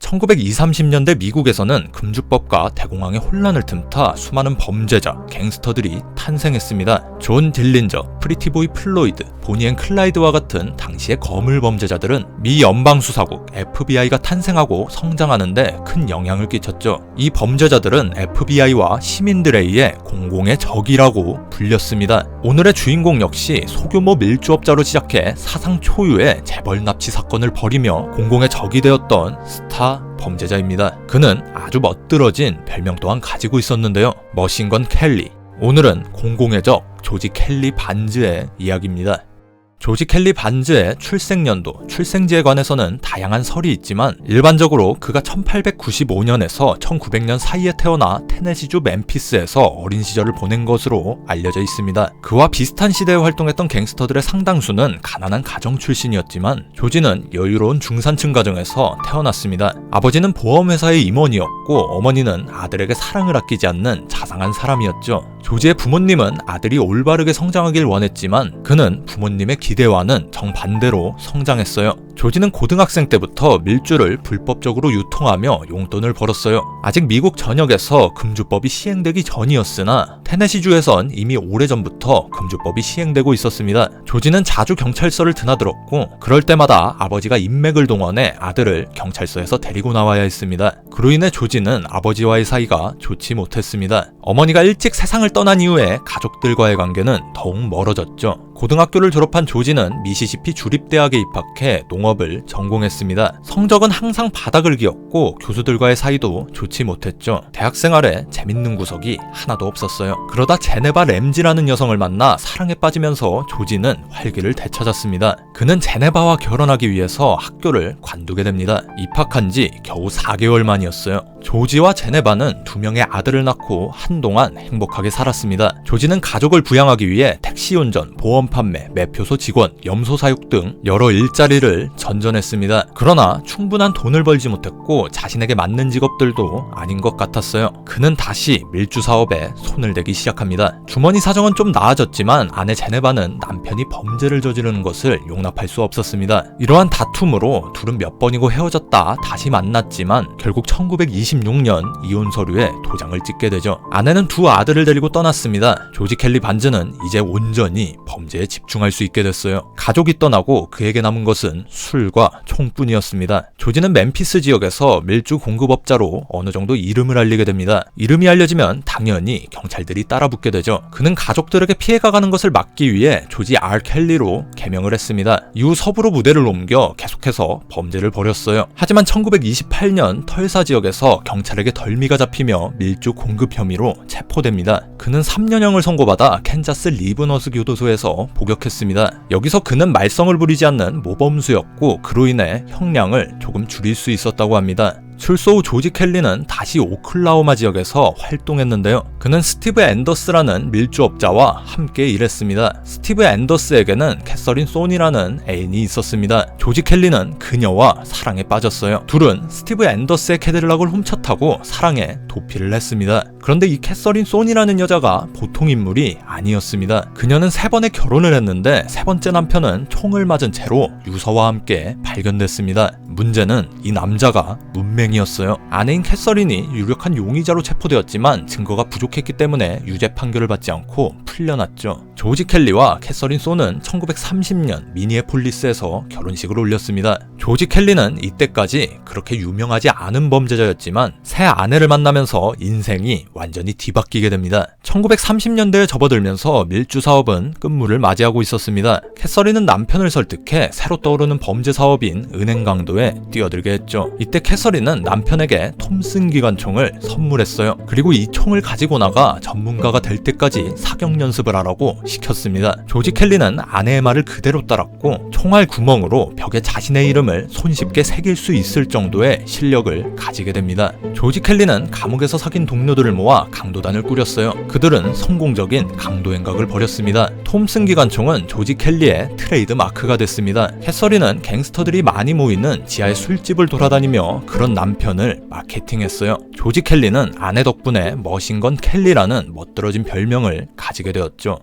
1920, 30년대 미국에서는 금주법과 대공황의 혼란을 틈타 수많은 범죄자, 갱스터들이 탄생했습니다. 존 딜린저, 프리티보이 플로이드, 보니 앤 클라이드와 같은 당시의 거물 범죄자들은 미 연방수사국 FBI가 탄생하고 성장하는데 큰 영향을 끼쳤죠. 이 범죄자들은 FBI와 시민들에 의해 공공의 적이라고 불렸습니다. 오늘의 주인공 역시 소규모 밀주업자로 시작해 사상 초유의 재벌 납치 사건을 벌이며 공공의 적이 되었던 스타 범죄자입니다. 그는 아주 멋들어진 별명 또한 가지고 있었는데요. 머신건 켈리. 오늘은 공공의 적 조지 켈리 반즈의 이야기입니다. 조지 켈리 반즈의 출생연도, 출생지에 관해서는 다양한 설이 있지만 일반적으로 그가 1895년에서 1900년 사이에 태어나 테네시주 멤피스에서 어린 시절을 보낸 것으로 알려져 있습니다. 그와 비슷한 시대에 활동했던 갱스터들의 상당수는 가난한 가정 출신이었지만 조지는 여유로운 중산층 가정에서 태어났습니다. 아버지는 보험회사의 임원이었고 어머니는 아들에게 사랑을 아끼지 않는 자상한 사람이었죠. 조지의 부모님은 아들이 올바르게 성장하길 원했지만 그는 부모님의 기대와는 정반대로 성장했어요. 조지는 고등학생 때부터 밀주를 불법적으로 유통하며 용돈을 벌었어요. 아직 미국 전역에서 금주법이 시행되기 전이었으나 테네시주에선 이미 오래전부터 금주법이 시행되고 있었습니다. 조지는 자주 경찰서를 드나들었고 그럴 때마다 아버지가 인맥을 동원해 아들을 경찰서에서 데리고 나와야 했습니다. 그로 인해 조지는 아버지와의 사이가 좋지 못했습니다. 어머니가 일찍 세상을 떠난 이후에 가족들과의 관계는 더욱 멀어졌죠. 고등학교를 졸업한 조지는 미시시피 주립대학에 입학해 농업을 전공했습니다. 성적은 항상 바닥을 기었고 교수들과의 사이도 좋지 못했죠. 대학 생활에 재밌는 구석이 하나도 없었어요. 그러다 제네바 램지라는 여성을 만나 사랑에 빠지면서 조지는 활기를 되찾았습니다. 그는 제네바와 결혼하기 위해서 학교를 관두게 됩니다. 입학한 지 겨우 4개월 만이었어요. 조지와 제네바는 2명의 아들을 낳고 한동안 행복하게 살았습니다. 조지는 가족을 부양하기 위해 택시 운전, 보험 판매, 매표소 직원, 염소 사육 등 여러 일자리를 전전했습니다. 그러나 충분한 돈을 벌지 못했고 자신에게 맞는 직업들도 아닌 것 같았어요. 그는 다시 밀주 사업에 손을 대기 시작합니다. 주머니 사정은 좀 나아졌지만 아내 제네바는 남편이 범죄를 저지르는 것을 용납할 수 없었습니다. 이러한 다툼으로 둘은 몇 번이고 헤어졌다 다시 만났지만 결국 1926년 이혼 서류에 도장을 찍게 되죠. 아내는 2 아들을 데리고 떠났습니다. 조지 켈리 반즈는 이제 온전히 범죄에 집중할 수 있게 됐어요. 가족이 떠나고 그에게 남은 것은 술과 총뿐이었습니다. 조지는 멤피스 지역에서 밀주 공급업자로 어느 정도 이름을 알리게 됩니다. 이름이 알려지면 당연히 경찰들이 따라붙게 되죠. 그는 가족들에게 피해가 가는 것을 막기 위해 조지 R 켈리로 개명을 했습니다. 이후 서부로 무대를 옮겨 계속해서 범죄를 벌였어요. 하지만 1928년 털사 지역에서 경찰에게 덜미가 잡히며 밀주 공급 혐의로 체포됩니다. 그는 3년형을 선고받아 캔자스 리브너스 교도소에서 복역했습니다. 여기서 그는 말썽을 부리지 않는 모범수였고 그로 인해 형량을 조금 줄일 수 있었다고 합니다. 출소 후 조지 켈리는 다시 오클라호마 지역에서 활동했는데요. 그는 스티브 앤더스라는 밀주업자와 함께 일했습니다. 스티브 앤더스에게는 캐서린 소니라는 애인이 있었습니다. 조지 켈리는 그녀와 사랑에 빠졌어요. 둘은 스티브 앤더스의 캐딜락을 훔쳐타고 사랑에 도피를 했습니다. 그런데 이 캐서린 소니라는 여자가 보통 인물이 아니었습니다. 그녀는 3번의 결혼을 했는데 3번째 남편은 총을 맞은 채로 유서와 함께 발견됐습니다. 문제는 이 남자가 문맹이었어요. 아내인 캐서린이 유력한 용의자로 체포되었지만 증거가 부족했기 때문에 유죄 판결을 받지 않고 풀려났죠. 조지 켈리와 캐서린 소는 1930년 미니애폴리스에서 결혼식을 올렸습니다. 조지 켈리는 이때까지 그렇게 유명하지 않은 범죄자였지만 새 아내를 만나면서 인생이 완전히 뒤바뀌게 됩니다. 1930년대에 접어들면서 밀주 사업은 끝물을 맞이하고 있었습니다. 캐서린은 남편을 설득해 새로 떠오르는 범죄 사업인 은행 강도에 뛰어들게 했죠. 이때 캐서린은 남편에게 톰슨 기관총을 선물했어요. 그리고 이 총을 가지고 나가 전문가가 될 때까지 사격 연습을 하라고 시켰습니다. 조지 켈리는 아내의 말을 그대로 따랐고 총알 구멍으로 벽에 자신의 이름을 손쉽게 새길 수 있을 정도의 실력을 가지게 됩니다. 조지 켈리는 감옥에서 사귄 동료들을 모아 강도단을 꾸렸어요. 그들은 성공적인 강도 행각을 벌였습니다. 톰슨 기관총은 조지 켈리의 트레이드 마크가 됐습니다. 캐서린은 갱스터들이 많이 모이는 지하의 술집을 돌아다니며 그런 남편을 마케팅했어요. 조지 켈리는 아내 덕분에 머신건 켈리라는 멋들어진 별명을 가지게 되었죠.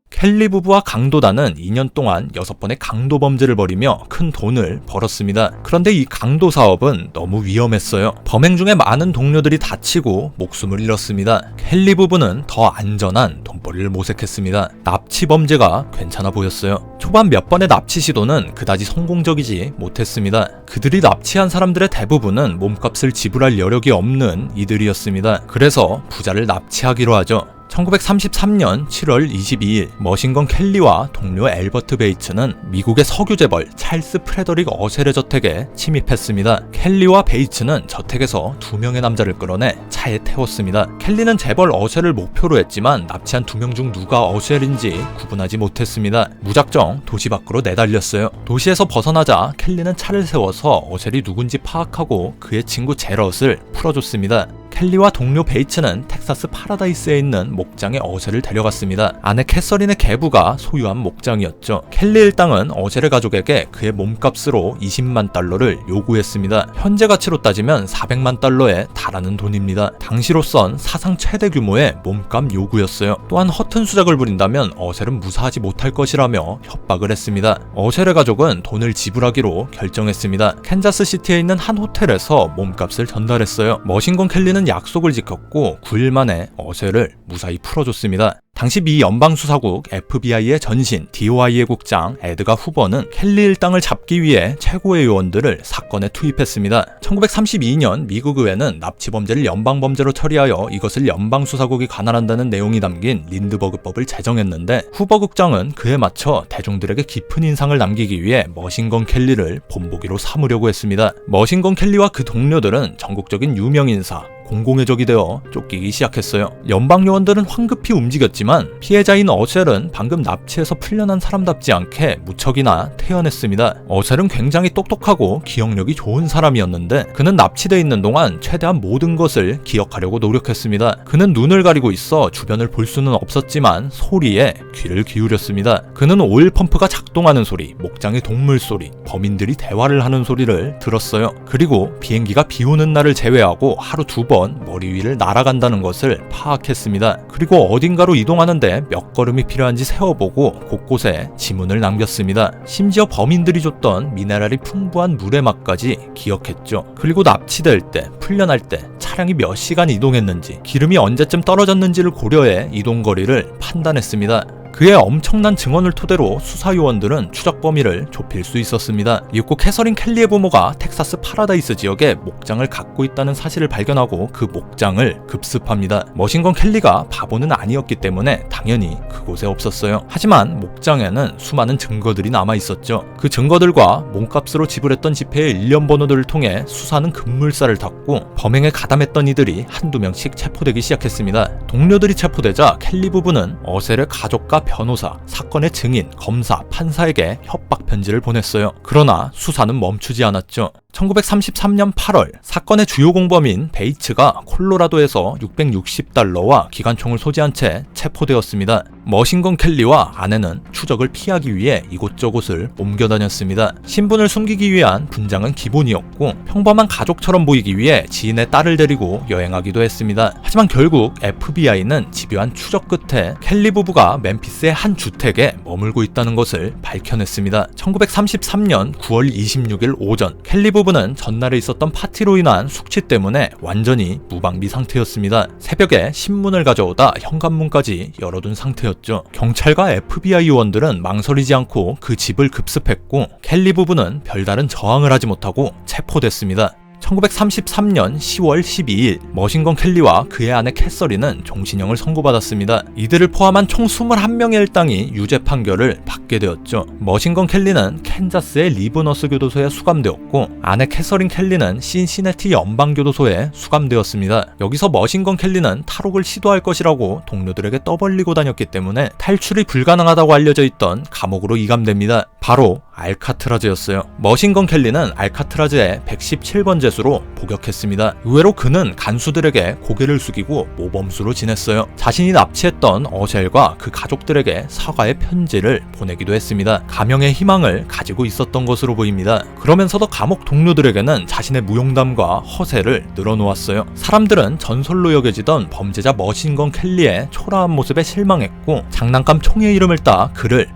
켈리 부부와 강도단은 2년 동안 6번의 강도 범죄를 벌이며 큰 돈을 벌었습니다. 그런데 이 강도 사업은 너무 위험했어요. 범행 중에 많은 동료들이 다치고 목숨을 잃었습니다. 켈리 부부는 더 안전한 돈벌이를 모색했습니다. 납치 범죄가 괜찮아 보였어요. 초반 몇 번의 납치 시도는 그다지 성공적이지 못했습니다. 그들이 납치한 사람들의 대부분은 몸값을 지불할 여력이 없는 이들이었습니다. 그래서 부자를 납치하기로 하죠. 1933년 7월 22일 머신건 켈리와 동료 앨버트 베이츠는 미국의 석유 재벌 찰스 프레더릭 어셀의 저택에 침입했습니다. 켈리와 베이츠는 저택에서 2명의 남자를 끌어내 차에 태웠습니다. 켈리는 재벌 어셀을 목표로 했지만 납치한 2명 중 누가 어셀인지 구분하지 못했습니다. 무작정 도시 밖으로 내달렸어요. 도시에서 벗어나자 켈리는 차를 세워서 어셀이 누군지 파악하고 그의 친구 제럿을 풀어줬습니다. 켈리와 동료 베이츠는 텍사스 파라다이스에 있는 목장에 어셀을 데려갔습니다. 아내 캐서린의 계부가 소유한 목장이었죠. 켈리 일당은 어셀의 가족에게 그의 몸값으로 20만 달러를 요구했습니다. 현재 가치로 따지면 400만 달러에 달하는 돈입니다. 당시로선 사상 최대 규모의 몸값 요구였어요. 또한 허튼 수작을 부린다면 어셀은 무사하지 못할 것이라며 협박을 했습니다. 어셀의 가족은 돈을 지불하기로 결정했습니다. 캔자스시티에 있는 한 호텔에서 몸값을 전달했어요. 머신건 켈리는 약속을 지켰고 9일 만에 어셀을 무사히 풀어줬습니다. 당시 미 연방수사국 FBI의 전신 DOI의 국장 에드가 후버는 켈리 일당을 잡기 위해 최고의 요원들을 사건에 투입했습니다. 1932년 미국 의회는 납치범죄를 연방범죄로 처리하여 이것을 연방수사국이 관할한다는 내용이 담긴 린드버그법을 제정했는데 후버 국장은 그에 맞춰 대중들에게 깊은 인상을 남기기 위해 머신건 켈리를 본보기로 삼으려고 했습니다. 머신건 켈리와 그 동료들은 전국적인 유명인사, 공공의 적이 되어 쫓기기 시작했어요. 연방 요원들은 황급히 움직였지만 피해자인 어셀은 방금 납치해서 풀려난 사람답지 않게 무척이나 태연했습니다. 어셀은 굉장히 똑똑하고 기억력이 좋은 사람이었는데 그는 납치돼 있는 동안 최대한 모든 것을 기억하려고 노력했습니다. 그는 눈을 가리고 있어 주변을 볼 수는 없었지만 소리에 귀를 기울였습니다. 그는 오일 펌프가 작동하는 소리, 목장의 동물 소리, 범인들이 대화를 하는 소리를 들었어요. 그리고 비행기가 비 오는 날을 제외하고 하루 2번 머리 위를 날아간다는 것을 파악했습니다. 그리고 어딘가로 이동하는데 몇 걸음이 필요한지 세어보고 곳곳에 지문을 남겼습니다. 심지어 범인들이 줬던 미네랄이 풍부한 물의 맛까지 기억했죠. 그리고 납치될 때, 풀려날 때 차량이 몇 시간 이동했는지, 기름이 언제쯤 떨어졌는지를 고려해 이동거리를 판단했습니다. 그의 엄청난 증언을 토대로 수사 요원들은 추적 범위를 좁힐 수 있었습니다. 이윽고 캐서린 켈리의 부모가 텍사스 파라다이스 지역에 목장을 갖고 있다는 사실을 발견하고 그 목장을 급습합니다. 머신건 켈리가 바보는 아니었기 때문에 당연히 그곳에 없었어요. 하지만 목장에는 수많은 증거들이 남아 있었죠. 그 증거들과 몸값으로 지불했던 지폐의 일련 번호들을 통해 수사는 급물살을 탔고 범행에 가담했던 이들이 한두 명씩 체포되기 시작했습니다. 동료들이 체포되자 켈리 부부는 어셀의 가족과 변호사, 사건의 증인, 검사, 판사에게 협박 편지를 보냈어요. 그러나 수사는 멈추지 않았죠. 1933년 8월 사건의 주요 공범인 베이츠가 콜로라도에서 660달러와 기관총을 소지한 채 체포되었습니다. 머신건 켈리와 아내는 추적을 피하기 위해 이곳저곳을 옮겨 다녔습니다. 신분을 숨기기 위한 분장은 기본이었고 평범한 가족처럼 보이기 위해 지인의 딸을 데리고 여행하기도 했습니다. 하지만 결국 FBI는 집요한 추적 끝에 켈리 부부가 멤피스의 한 주택에 머물고 있다는 것을 밝혀냈습니다. 1933년 9월 26일 오전 켈리 부부는 전날에 있었던 파티로 인한 숙취 때문에 완전히 무방비 상태였습니다. 새벽에 신문을 가져오다 현관문까지 열어둔 상태였죠. 경찰과 FBI 요원들은 망설이지 않고 그 집을 급습했고 켈리 부부는 별다른 저항을 하지 못하고 체포됐습니다. 1933년 10월 12일 머신건 켈리와 그의 아내 캐서린은 종신형을 선고받았습니다. 이들을 포함한 총 21명의 일당이 유죄 판결을 받게 되었죠. 머신건 켈리는 캔자스의 리브너스 교도소에 수감되었고 아내 캐서린 켈리는 신시내티 연방교도소에 수감되었습니다. 여기서 머신건 켈리는 탈옥을 시도할 것이라고 동료들에게 떠벌리고 다녔기 때문에 탈출이 불가능하다고 알려져 있던 감옥으로 이감됩니다. 바로 알카트라즈였어요. 머신건 켈리는 알카트라즈의 117번 제수로 복역했습니다. 의외로 그는 간수들에게 고개를 숙이고 모범수로 지냈어요. 자신이 납치했던 어셸과 그 가족들에게 사과의 편지를 보내기도 했습니다. 감형의 희망을 가지고 있었던 것으로 보입니다. 그러면서도 감옥 동료들에게는 자신의 무용담과 허세를 늘어놓았어요. 사람들은 전설로 여겨지던 범죄자 머신건 켈리의 초라한 모습에 실망했고 장난감 총의 이름을 따 그를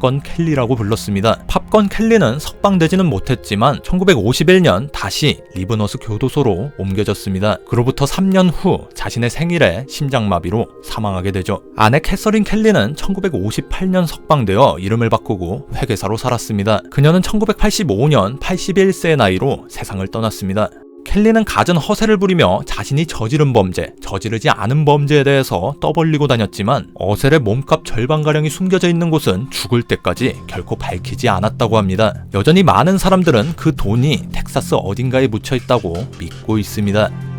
팝건 켈리라고 불렀습니다. 팝건 켈리는 석방되지는 못했지만 1951년 다시 리브너스 교도소로 옮겨졌습니다. 그로부터 3년 후 자신의 생일에 심장마비로 사망하게 되죠. 아내 캐서린 켈리는 1958년 석방되어 이름을 바꾸고 회계사로 살았습니다. 그녀는 1985년 81세의 나이로 세상을 떠났습니다. 켈리는 갖은 허세를 부리며 자신이 저지른 범죄, 저지르지 않은 범죄에 대해서 떠벌리고 다녔지만 어셀의 몸값 절반가량이 숨겨져 있는 곳은 죽을 때까지 결코 밝히지 않았다고 합니다. 여전히 많은 사람들은 그 돈이 텍사스 어딘가에 묻혀 있다고 믿고 있습니다.